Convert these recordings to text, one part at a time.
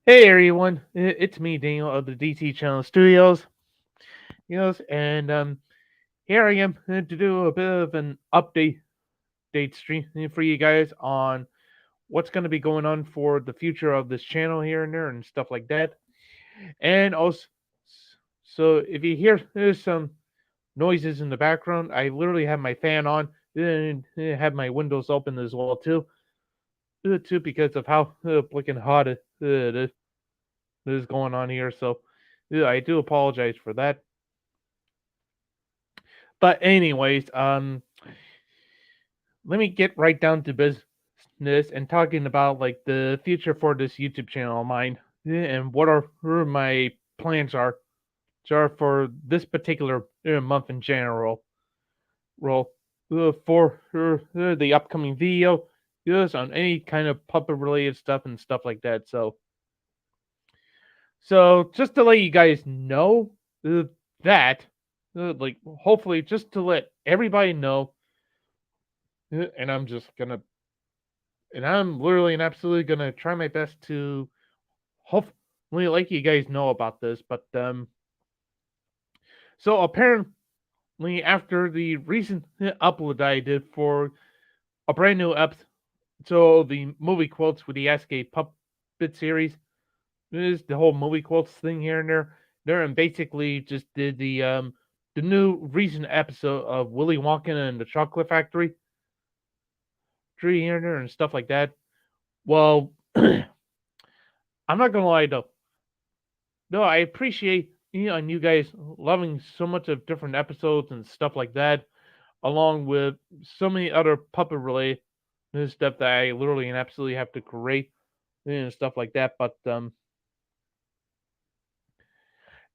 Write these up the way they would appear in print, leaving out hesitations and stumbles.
Hey everyone, it's me, Daniel of the DC Channel Studios. And here I am to do a bit of an update date stream for you guys on what's going to be going on for the future of this channel here and there and stuff like that. And also, so if you hear there's some noises in the background, I literally have my fan on and have my windows open as well too because of how blinking hot it is going on here. So yeah, I do apologize for that. But anyways, let me get right down to business and talking about like the future for this YouTube channel of mine and what are my plans are for this particular month in general. Roll for the upcoming video, yes, on any kind of puppet related stuff and stuff like that. So just to let you guys know that, like hopefully just to let everybody know, and I'm literally and absolutely gonna try my best to hopefully let you guys know about this. But so apparently after the recent upload that I did for a brand new episode, so the movie quotes with the SK Puppet series, is the whole movie quotes thing here and there, and basically just did the new recent episode of Willy Wonka and the Chocolate Factory, tree here and there, and stuff like that. Well, I'm not gonna lie though. No, I appreciate and you guys loving so much of different episodes and stuff like that, along with so many other puppet related stuff that I literally and absolutely have to create and stuff like that. But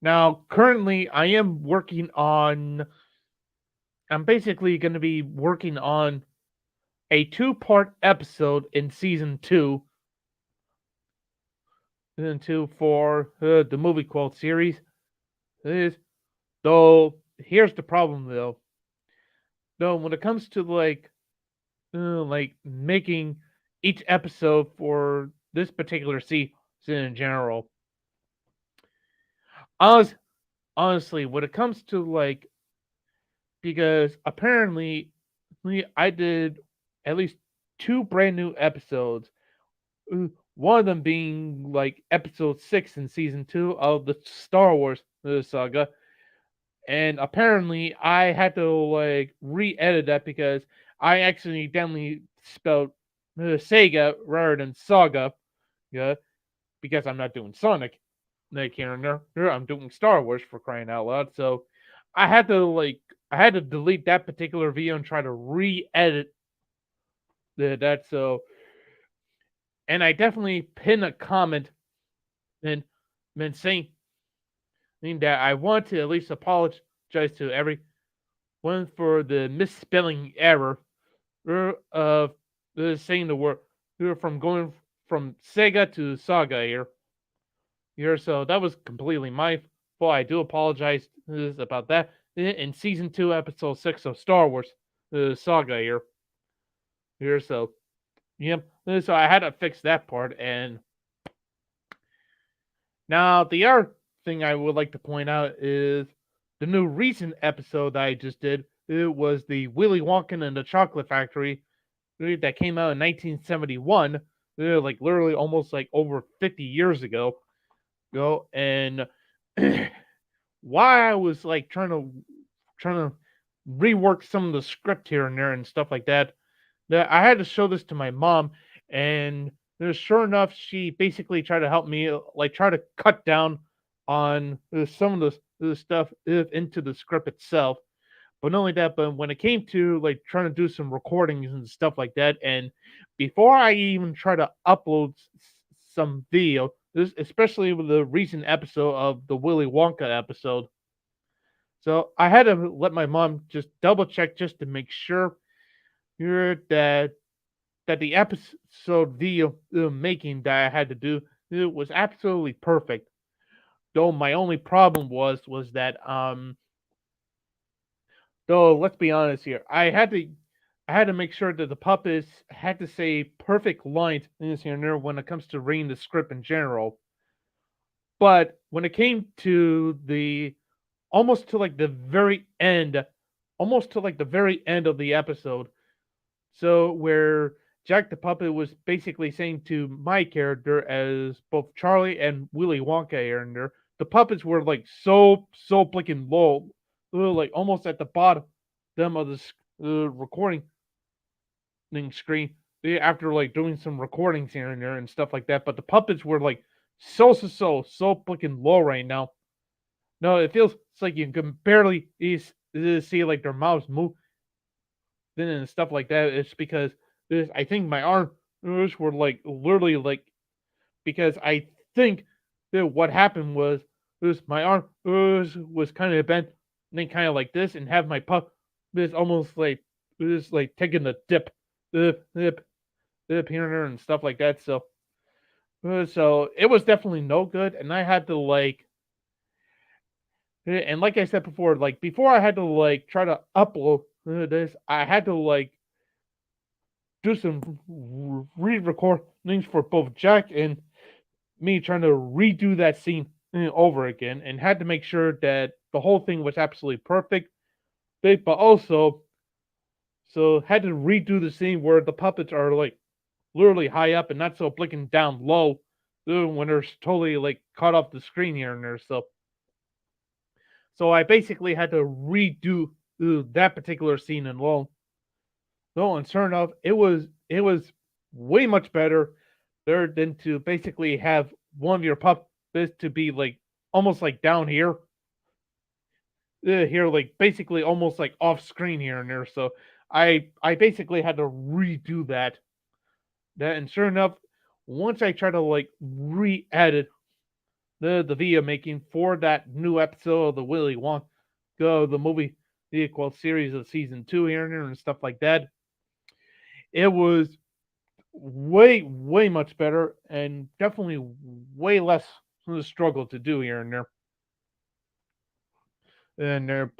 now currently I am working on. I'm basically going to be working on a two-part episode in season two for the movie quote series. Is though here's the problem though. Though when it comes to like making each episode for this particular season in general. Honest, honestly, when it comes to like because apparently I did at least two brand new episodes. One of them being like episode 6 in season 2 of the Star Wars saga, and apparently I had to like re-edit that because I accidentally spelled Sega rather than Saga. Yeah, because I'm not doing Sonic. Like here and there, I'm doing Star Wars for crying out loud. So I had to like I had to delete that particular video and try to re-edit that. So and I definitely pinned a comment and been saying that I want to at least apologize to everyone for the misspelling error of saying the word from going from Sega to Saga here. So that was completely my fault. I do apologize about that. In season 2, episode 6 of Star Wars Saga here. So yep. So I had to fix that part. And now the other thing I would like to point out is the new recent episode that I just did. It was the Willy Wonka and the Chocolate Factory that came out in 1971, like literally almost like over 50 years ago. And why I was like trying to rework some of the script here and there and stuff like that. That I had to show this to my mom, and sure enough, she basically tried to help me, like try to cut down on some of the stuff into the script itself. But not only that, but when it came to like trying to do some recordings and stuff like that, and before I even try to upload some video, this especially with the recent episode of the Willy Wonka episode, so I had to let my mom just double check just to make sure that the episode video making that I had to do it was absolutely perfect. Though my only problem was that though let's be honest here, I had to make sure that the puppets had to say perfect lines in this here and there when it comes to reading the script in general. But when it came to the almost to like the very end, almost to like the very end of the episode, so where Jack the Puppet was basically saying to my character as both Charlie and Willy Wonka character, the puppets were like so freaking low, like almost at the bottom of the recording screen after like doing some recordings here and there and stuff like that. But the puppets were like so freaking low right now. No, it feels it's like you can barely see like their mouths move and stuff like that. It's because I think my arms were like literally like because I think that what happened was my arm was kind of bent and then kind of like this and have my pup this almost like this like taking a dip here and there and stuff like that. So it was definitely no good, and I had to like and like I said before, like before I had to like try to upload this, I had to like do some re-recordings for both Jack and me trying to redo that scene over again, and had to make sure that the whole thing was absolutely perfect. But also, so had to redo the scene where the puppets are like literally high up and not so blinking down low when they're totally like caught off the screen here and there. So I basically had to redo that particular scene in low. So and sure enough, it was way much better there than to basically have one of your puppets to be like almost like down here like basically almost like off screen here and there. So I basically had to redo that and sure enough, once I tried to like re-edit the video making for that new episode of the Willy Wonka the movie the equal series of season 2 here and there and stuff like that, it was way much better and definitely way less struggle to do here and there.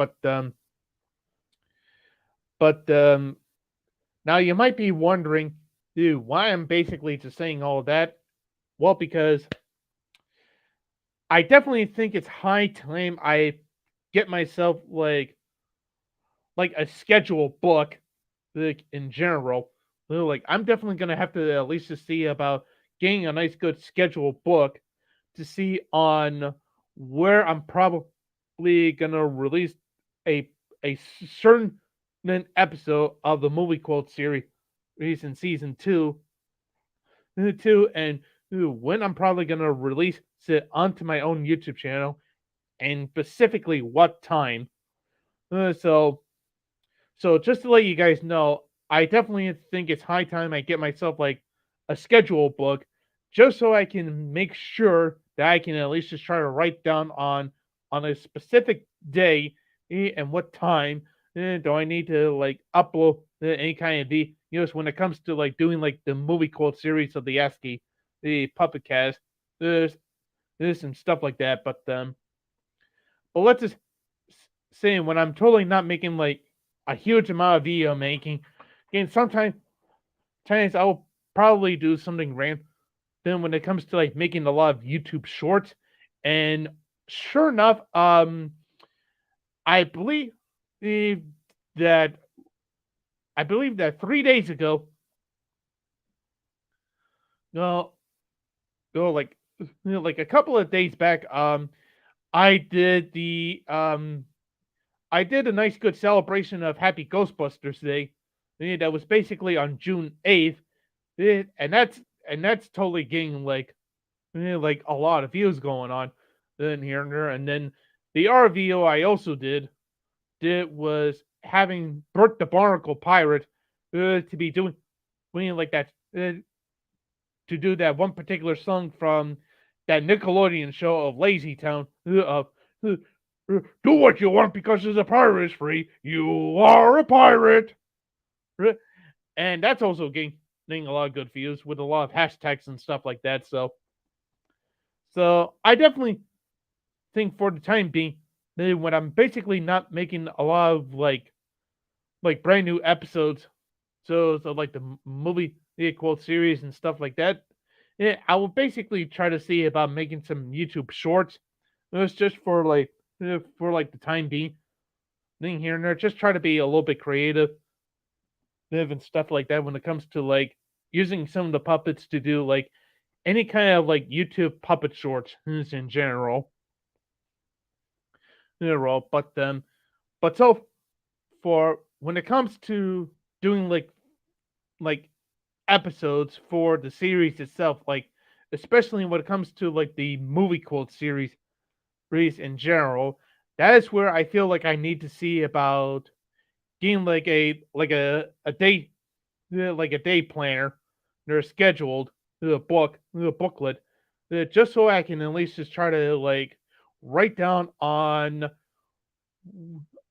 But now you might be wondering, dude, why I'm basically just saying all of that. Well, because I definitely think it's high time I get myself like a schedule book, like in general. Like I'm definitely gonna have to at least to see about getting a nice good schedule book to see on where I'm probably gonna release a a certain episode of the movie quote series in season two, and when I'm probably gonna release it onto my own YouTube channel, and specifically what time. Uh, so so just to let you guys know, I definitely think it's high time I get myself like a schedule book just so I can make sure that I can at least just try to write down on a specific day and what time do I need to like upload any kind of videos when it comes to like doing like the movie quote series of the ASCII, the puppet cast, this this and stuff like that. But let's just say when I'm totally not making like a huge amount of video making, again, sometimes I'll probably do something random. Then when it comes to like making a lot of YouTube shorts, and sure enough, I believe that I believe that 3 days ago, no, no, like a couple of days back, I did the I did a nice good celebration of Happy Ghostbusters Day. That was basically on June 8th. And that's totally getting like a lot of views going on in here and there. And then the RVO I also did was having Bert the Barnacle Pirate to be doing like that to do that one particular song from that Nickelodeon show of Lazy Town. Do what you want because the pirate is free. You are a pirate. And that's also getting a lot of good views with a lot of hashtags and stuff like that. So I definitely think for the time being, that when I'm basically not making a lot of like brand new episodes, so like the movie the quote series and stuff like that, Yeah, I will basically try to see about making some YouTube shorts. It's just for like the time being thing here and there. Just try to be a little bit creative and stuff like that when it comes to like using some of the puppets to do like any kind of like YouTube puppet shorts in general. But so for when it comes to doing like episodes for the series itself, like especially when it comes to like the movie quote series in general, that is where I feel like I need to see about getting like a day like a day planner. They're scheduled a booklet, just so I can at least just try to like write down on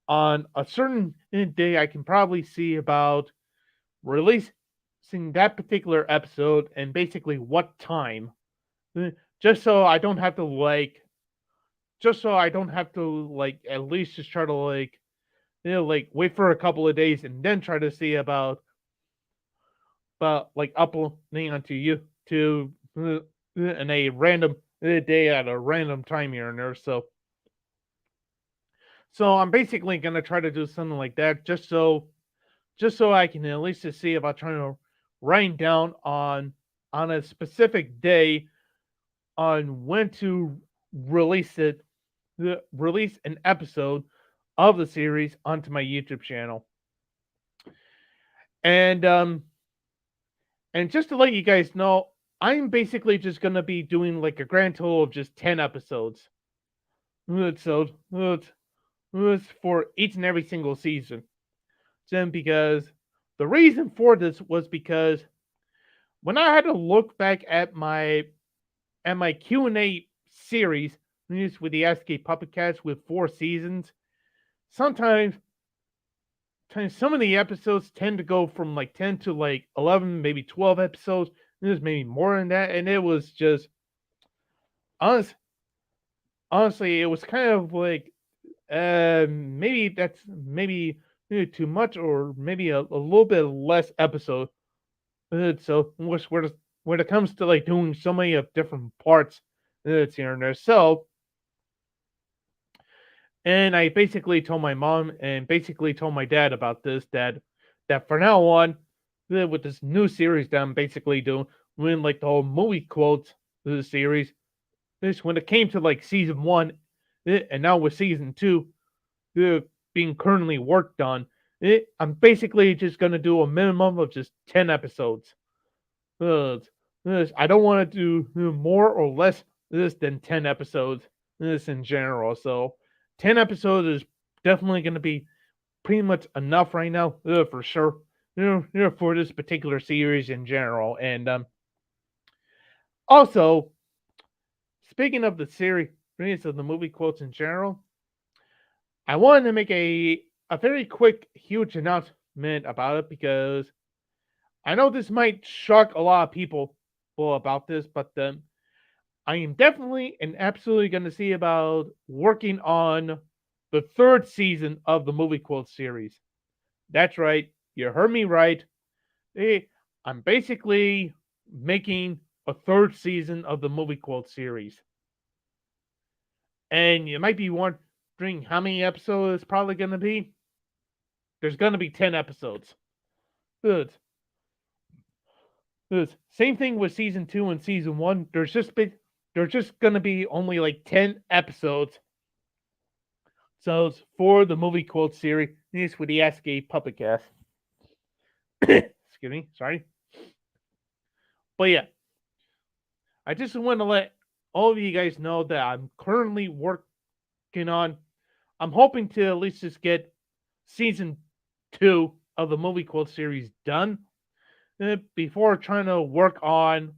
a certain day I can probably see about releasing that particular episode and basically what time, uh, just so I don't have to like at least just try to like wait for a couple of days and then try to see about like uploading onto you to in a random day at a random time here and there. So I'm basically gonna try to do something like that just so I can at least just see about trying to write down on a specific day on when to release it, release an episode of the series onto my YouTube channel. And and just to let you guys know, I'm basically just gonna be doing like a grand total of just 10 episodes. So it's for each and every single season. Then because the reason for this was because when I had to look back at my Q&A series with the SK Puppet Cats with 4 seasons, sometimes some of the episodes tend to go from like 10 to like 11, maybe 12 episodes. There's maybe more than that, and it was just honest, honestly, it was kind of like maybe that's maybe too much, or maybe a little bit less episode. So when it comes to like doing so many of different parts, it's here and there. So and I basically told my mom and basically told my dad about this that for now on, with this new series that I'm basically doing, when like the whole movie quotes the series, this when it came to like season one, and now with season two being currently worked on, I'm basically just gonna do a minimum of just 10 episodes. Uh, I don't want to do more or less this than 10 episodes. This in general, so 10 episodes is definitely going to be pretty much enough right now, for sure. For this particular series in general, and also speaking of the series of the movie quotes in general, I wanted to make a very quick, huge announcement about it because I know this might shock a lot of people about this, but I am definitely and absolutely going to see about working on the third season of the movie quote series. That's right, you heard me right. I'm basically making a third season of the movie quote series. And you might be wondering how many episodes it's probably going to be. There's going to be 10 episodes. Good. Same thing with season 2 and season 1. There's just going to be only like 10 episodes. So it's for the movie quote series. This with the SK Puppet Cast. Excuse me, sorry. But yeah, I just want to let all of you guys know that I'm currently working on. I'm hoping to at least just get season 2 of the movie quote series done before trying to work on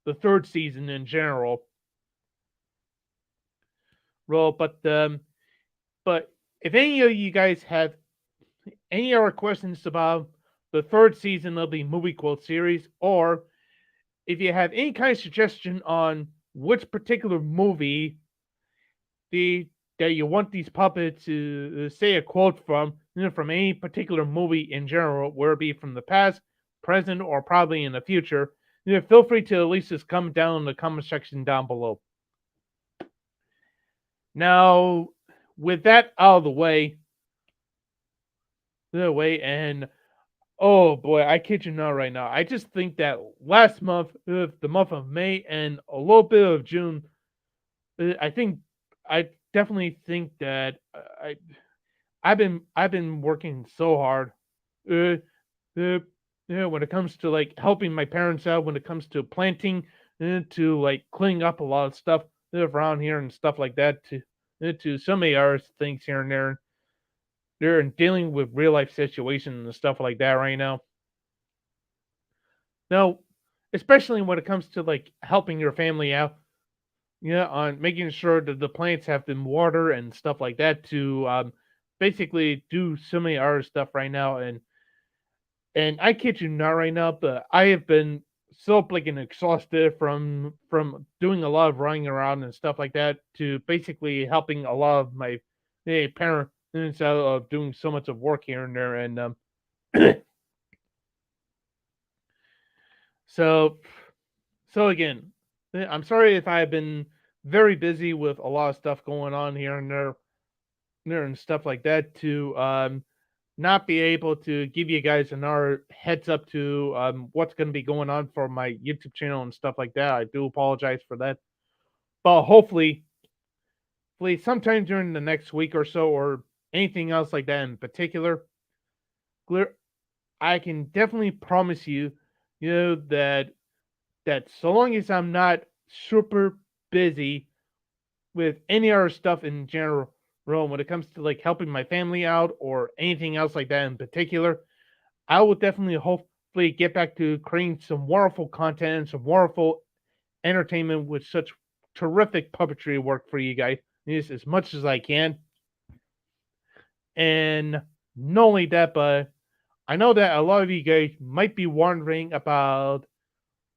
the third season in general. Well, but if any of you guys have any other questions about the third season of the movie quote series, or if you have any kind of suggestion on which particular movie that you want these puppets to say a quote from, from any particular movie in general, whether it be from the past, present, or probably in the future, feel free to at least just comment down in the comment section down below. Now, with that out of and oh boy, I kid you not right now. I just think that last month, the month of May and a little bit of June, I think I definitely think that I've been working so hard. Uh, uh, when it comes to like helping my parents out, when it comes to planting, to like cleaning up a lot of stuff around here and stuff like that, to so many other things here and there. They're dealing with real life situations and stuff like that right now. Now, especially when it comes to like helping your family out, on making sure that the plants have been water and stuff like that to basically do so many other stuff right now. And I kid you not right now, but I have been so freaking exhausted from doing a lot of running around and stuff like that to basically helping a lot of my parents instead of doing so much of work here and there. And so so again, I'm sorry if I've been very busy with a lot of stuff going on here and there and stuff like that to not be able to give you guys another heads up to what's going to be going on for my YouTube channel and stuff like that. I do apologize for that, but hopefully sometime during the next week or so, or anything else like that in particular, clear, I can definitely promise you, that so long as I'm not super busy with any other stuff in general when it comes to like helping my family out or anything else like that in particular, I will definitely hopefully get back to creating some wonderful content and some wonderful entertainment with such terrific puppetry work for you guys just as much as I can. And not only that, but I know that a lot of you guys might be wondering about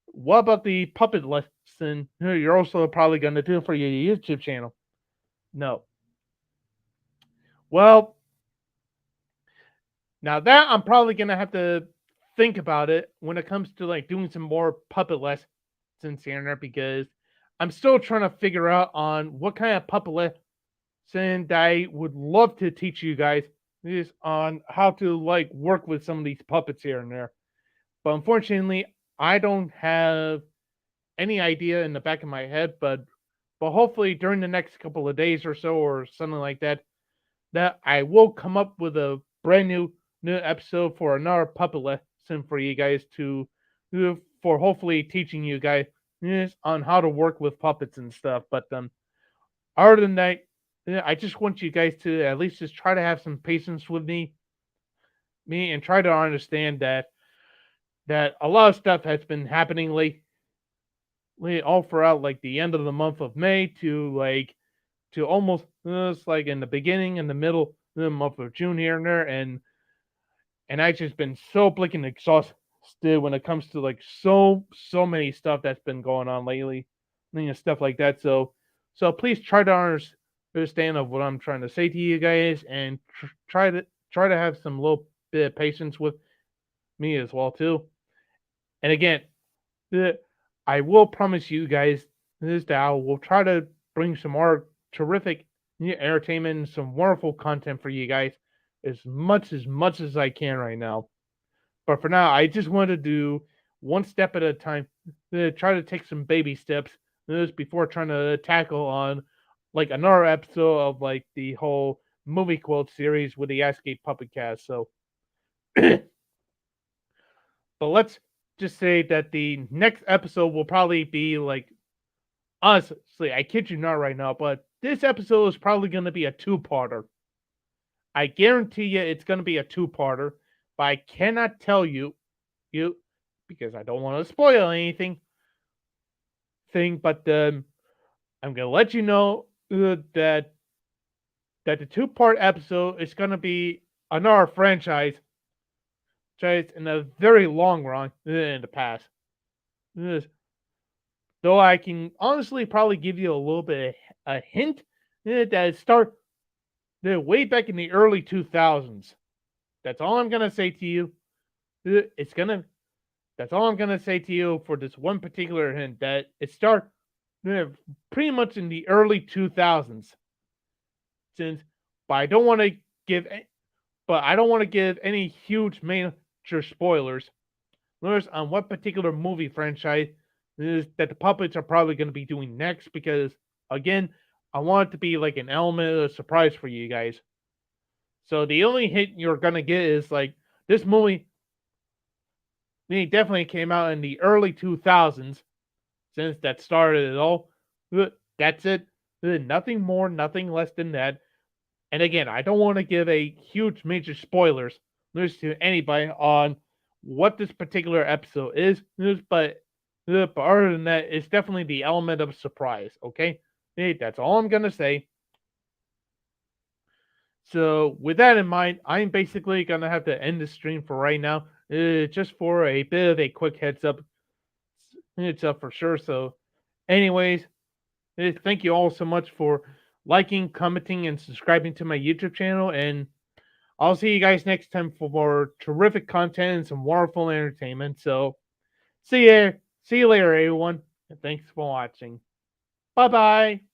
what about the puppet lesson you're also probably going to do for your YouTube channel. No. Well, now that I'm probably gonna have to think about it when it comes to like doing some more puppet lessons here and there because I'm still trying to figure out on what kind of puppet lesson that I would love to teach you guys is on how to like work with some of these puppets here and there. But unfortunately, I don't have any idea in the back of my head, but hopefully during the next couple of days or so or something like that, that I will come up with a brand new episode for another puppet lesson for you guys to for hopefully teaching you guys on how to work with puppets and stuff. But other than that, I just want you guys to at least just try to have some patience with me and try to understand that a lot of stuff has been happening lately all throughout like the end of the month of May to almost it's like in the beginning and the middle of the month of June here and there, and I just been so blinking exhausted when it comes to like so many stuff that's been going on lately, and stuff like that. So please try to understand of what I'm trying to say to you guys, and try to have some little bit of patience with me as well too. And again, uh, I will promise you guys this that I will try to bring some more terrific entertainment and some wonderful content for you guys as much as I can right now. But for now, I just want to do one step at a time. Try to take some baby steps before trying to tackle on like another episode of like the whole movie quote series with the Asgate Puppet Cast. So, but let's just say that the next episode will probably be like honestly, I kid you not right now, but this episode is probably going to be a two-parter. I guarantee you it's going to be a two-parter, but I cannot tell you because I don't want to spoil anything. But I'm going to let you know that the two-part episode is going to be another franchise in a very long run in the past. Though I can honestly probably give you a little bit a hint that it start way back in the early 2000s. That's all I'm gonna say to you. It's gonna That's all I'm gonna say to you for this one particular hint. That it started pretty much in the early 2000s. Since, but I don't want to give, but I don't want to give any huge major spoilers on what particular movie franchise is that the puppets are probably going to be doing next. Because again, I want it to be like an element of surprise for you guys. So the only hint you're gonna get is like this movie. It definitely came out in the early 2000s. Since that started it all, that's it. Nothing more, nothing less than that. And again, I don't want to give a huge major spoilers to anybody on what this particular episode is, but other than that, it's definitely the element of surprise. Okay, hey, that's all I'm gonna say. So with that in mind, I'm basically gonna have to end the stream for right now. Just for a bit of a quick heads up, it's up for sure. So, anyways, thank you all so much for liking, commenting, and subscribing to my YouTube channel. And I'll see you guys next time for more terrific content and some wonderful entertainment. So, see you later, everyone. And thanks for watching. Bye bye.